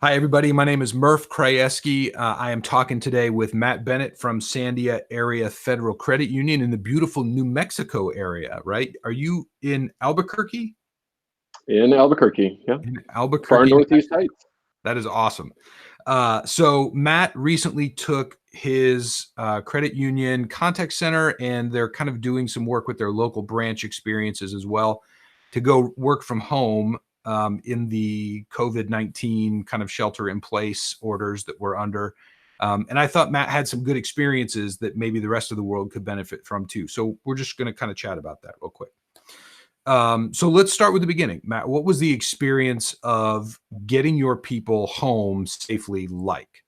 Hi, everybody. My name is Murph Krajewski. I am talking today with Matt Benidt from Sandia Area Federal Credit Union in the beautiful New Mexico area, right? Are you in Albuquerque? In Albuquerque, yeah. In Far Albuquerque, New northeast Mexico. heights. That is awesome. So Matt recently took his credit union contact center, and they're kind of doing some work with their local branch experiences as well to go work from home in the COVID-19 kind of shelter in place orders that we're under. And I thought Matt had some good experiences that maybe the rest of the world could benefit from too. So we're just going to kind of chat about that real quick. So let's start with the beginning. Matt, what was the experience of getting your people home safely like?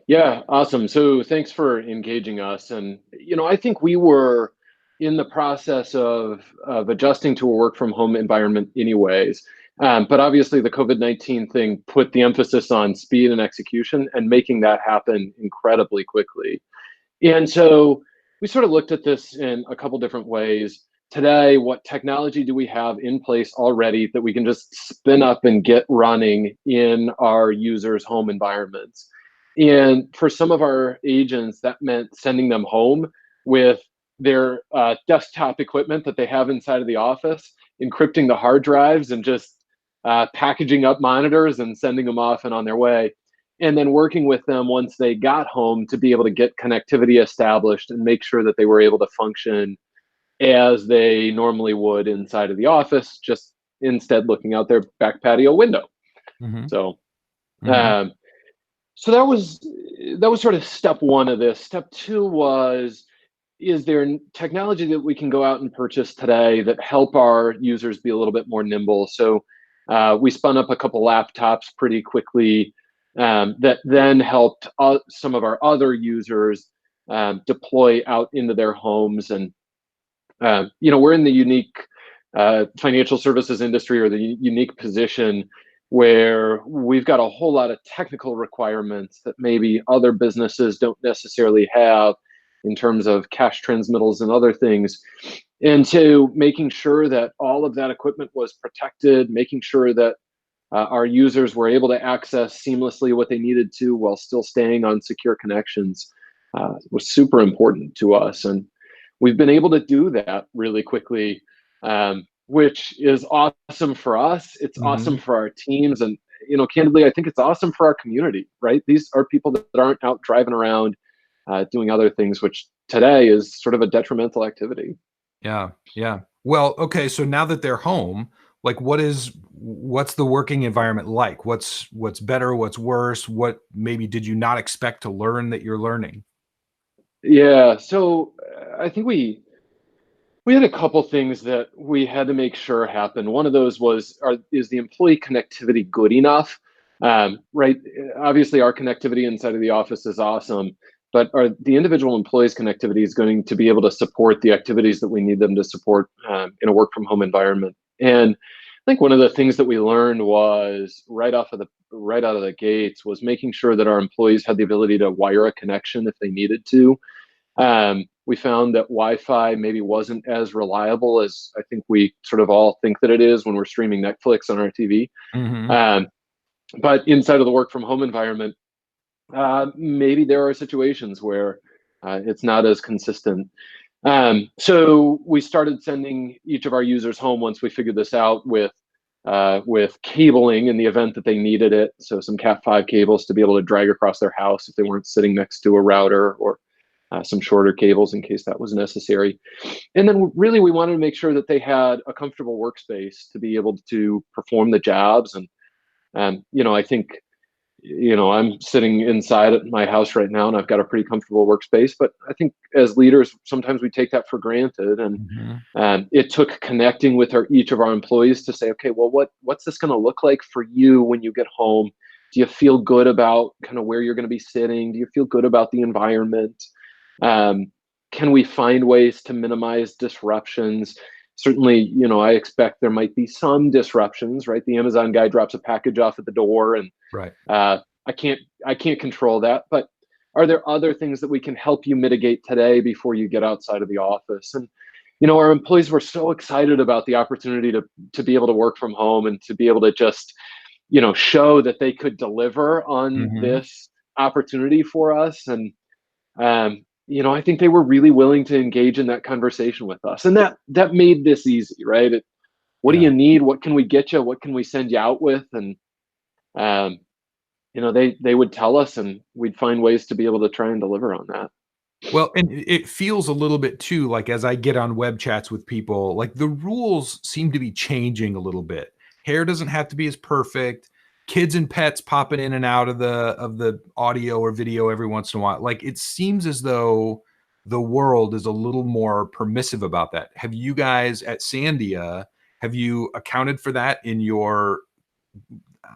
Yeah, awesome. So thanks for engaging us. And I think we were in the process of adjusting to a work from home environment anyways. But obviously the COVID-19 thing put the emphasis on speed and execution and making that happen incredibly quickly. And so we sort of looked at this in a couple different ways. Today, what technology do we have in place already that we can just spin up and get running in our users' home environments? And for some of our agents, that meant sending them home with their desktop equipment that they have inside of the office, encrypting the hard drives, and just packaging up monitors and sending them off and on their way, and then working with them once they got home to be able to get connectivity established and make sure that they were able to function as they normally would inside of the office, just instead looking out their back patio window. Mm-hmm. So, Mm-hmm. um, so that was sort of step one of this. Step two was, is there technology that we can go out and purchase today that help our users be a little bit more nimble? So we spun up a couple laptops pretty quickly that then helped some of our other users deploy out into their homes. And we're in the unique financial services industry, or the unique position where we've got a whole lot of technical requirements that maybe other businesses don't necessarily have in terms of cash transmittals and other things. And so making sure that all of that equipment was protected, making sure that our users were able to access seamlessly what they needed to while still staying on secure connections was super important to us. And we've been able to do that really quickly, which is awesome for us. It's Mm-hmm. awesome for our teams. And, candidly, I think it's awesome for our community, right? These are people that aren't out driving around doing other things, which today is sort of a detrimental activity. Yeah, yeah. Well, okay, so now that they're home, like what's the working environment like? What's better, what's worse? What maybe did you not expect to learn that you're learning? Yeah. So I think we had a couple things that we had to make sure happened. One of those was, is the employee connectivity good enough? Right. Obviously, our connectivity inside of the office is awesome, but are the individual employees' connectivity is going to be able to support the activities that we need them to support in a work from home environment? And I think one of the things that we learned was right out of the gates was making sure that our employees had the ability to wire a connection if they needed to. We found that Wi-Fi maybe wasn't as reliable as I think we sort of all think that it is when we're streaming Netflix on our TV. Mm-hmm. Um, but inside of the work from home environment, maybe there are situations where it's not as consistent. So we started sending each of our users home once we figured this out with cabling in the event that they needed it. So some Cat5 cables to be able to drag across their house if they weren't sitting next to a router, or some shorter cables in case that was necessary. And then really we wanted to make sure that they had a comfortable workspace to be able to perform the jobs. And I think, I'm sitting inside at my house right now and I've got a pretty comfortable workspace, but I think as leaders, sometimes we take that for granted. And Mm-hmm. it took connecting with each of our employees to say, okay, well, what's this going to look like for you when you get home? Do you feel good about kind of where you're going to be sitting? Do you feel good about the environment? Um, can we find ways to minimize disruptions? Certainly, I expect there might be some disruptions, right? The Amazon guy drops a package off at the door, and Right. uh, I can't control that. But are there other things that we can help you mitigate today before you get outside of the office? And our employees were so excited about the opportunity to be able to work from home and to be able to just show that they could deliver on Hmm. this opportunity for us. And I think they were really willing to engage in that conversation with us, and that made this easy, right? What do Yeah. you need? What can we get you? What can we send you out with? And um, they would tell us, and we'd find ways to be able to try and deliver on that. Well, and it feels a little bit too like as I get on web chats with people, like the rules seem to be changing a little bit. Hair doesn't have to be as perfect. Kids and pets popping in and out of the audio or video every once in a while. Like it seems as though the world is a little more permissive about that. Have you guys at Sandia, have you accounted for that in your,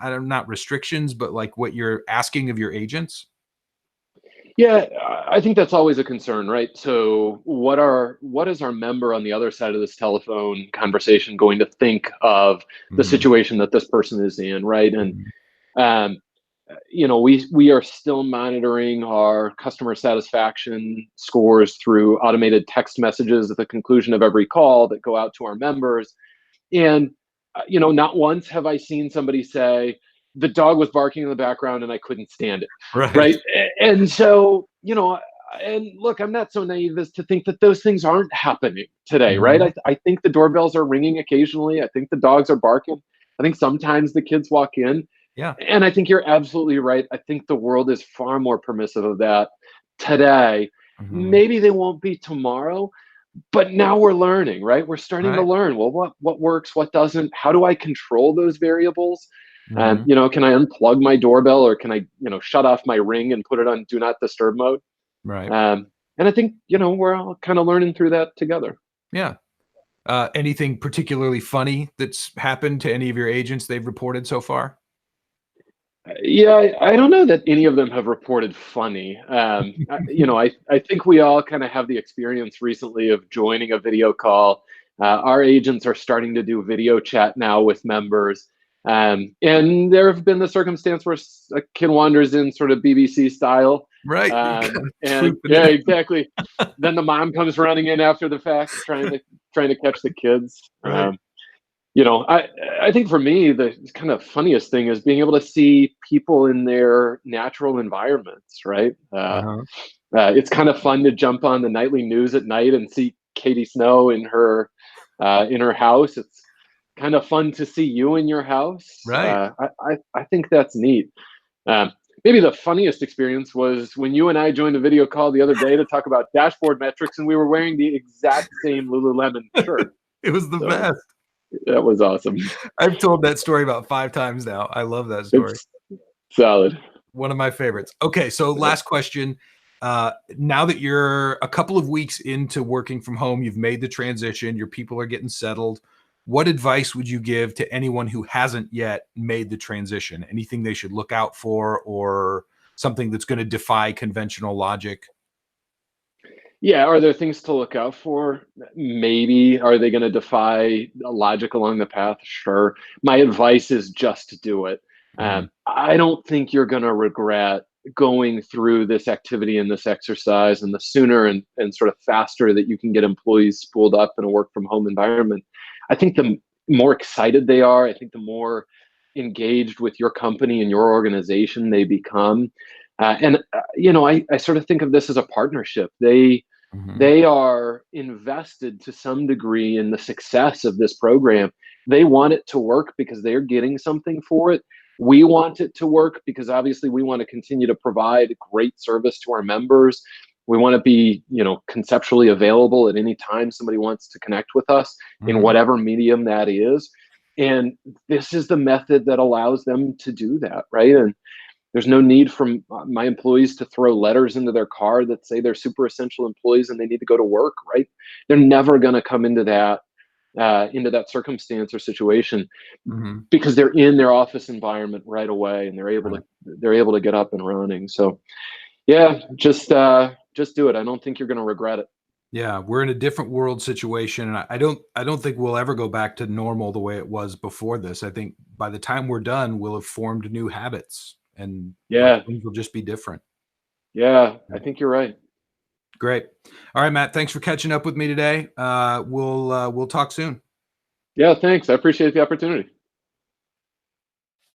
I don't, not restrictions, but like what you're asking of your agents? Yeah, I think that's always a concern, right? So what is our member on the other side of this telephone conversation going to think of the Mhm. situation that this person is in, right? And Mhm. um, we are still monitoring our customer satisfaction scores through automated text messages at the conclusion of every call that go out to our members. And not once have I seen somebody say the dog was barking in the background and I couldn't stand it, Right. right? And so, and look, I'm not so naive as to think that those things aren't happening today, right? Mhm. I think the doorbells are ringing occasionally. I think the dogs are barking. I think sometimes the kids walk in. Yeah. And I think you're absolutely right. I think the world is far more permissive of that today. Mhm. Maybe they won't be tomorrow, but now we're learning, right? We're starting to Right. learn. Well, what works, what doesn't? How do I control those variables? Mhm. Can I unplug my doorbell, or can I, shut off my Ring and put it on do not disturb mode? Right. And I think, we're all kind of learning through that together. Yeah. Anything particularly funny that's happened to any of your agents they've reported so far? Yeah, I don't know that any of them have reported funny. I think we all kind of have the experience recently of joining a video call. Our agents are starting to do video chat now with members. And there have been the circumstance where a kid wanders in sort of BBC style. Right. You kinda And swooping yeah, in. exactly. Then the mom comes running in after the fact, trying to catch the kids. Right. I think for me, the kind of funniest thing is being able to see people in their natural environments, right? Uh-huh. It's kind of fun to jump on the nightly news at night and see Katie Snow in her house. It's kind of fun to see you in your house. Right. I think that's neat. Um, Maybe the funniest experience was when you and I joined a video call the other day to talk about dashboard metrics, and we were wearing the exact same Lululemon shirt. It was the So best. that was awesome. I've told that story about 5 times now. I love that story. It's solid. One of my favorites. Okay, so last question. Now that you're a couple of weeks into working from home, you've made the transition, your people are getting settled. What advice would you give to anyone who hasn't yet made the transition? Anything they should look out for or something that's going to defy conventional logic? Yeah, are there things to look out for? Maybe. Are they going to defy logic along the path? Sure. My advice is just to do it. Mhm. I don't think you're going to regret going through this activity and this exercise. And the sooner and sort of faster that you can get employees spooled up in a work from home environment, I think the more excited they are, I think the more engaged with your company and your organization they become. I sort of think of this as a partnership. Mhm. They are invested to some degree in the success of this program. They want it to work because they're getting something for it. We want it to work because obviously we want to continue to provide great service to our members. We want to be, conceptually available at any time somebody wants to connect with us in Mhm. whatever medium that is. And this is the method that allows them to do that, right? And there's no need for my employees to throw letters into their car that say they're super essential employees and they need to go to work, right? They're never going to come into that circumstance or situation Mhm. because they're in their office environment right away and Right. they're able to get up and running. So yeah, just do it. I don't think you're going to regret it. Yeah, we're in a different world situation, and I don't think we'll ever go back to normal the way it was before this. I think by the time we're done, we'll have formed new habits, and like Yeah, things will just be different. yeah, Yeah. I think you're right. Great. All right, Matt. Thanks for catching up with me today. We'll talk soon. Yeah, thanks. I appreciate the opportunity.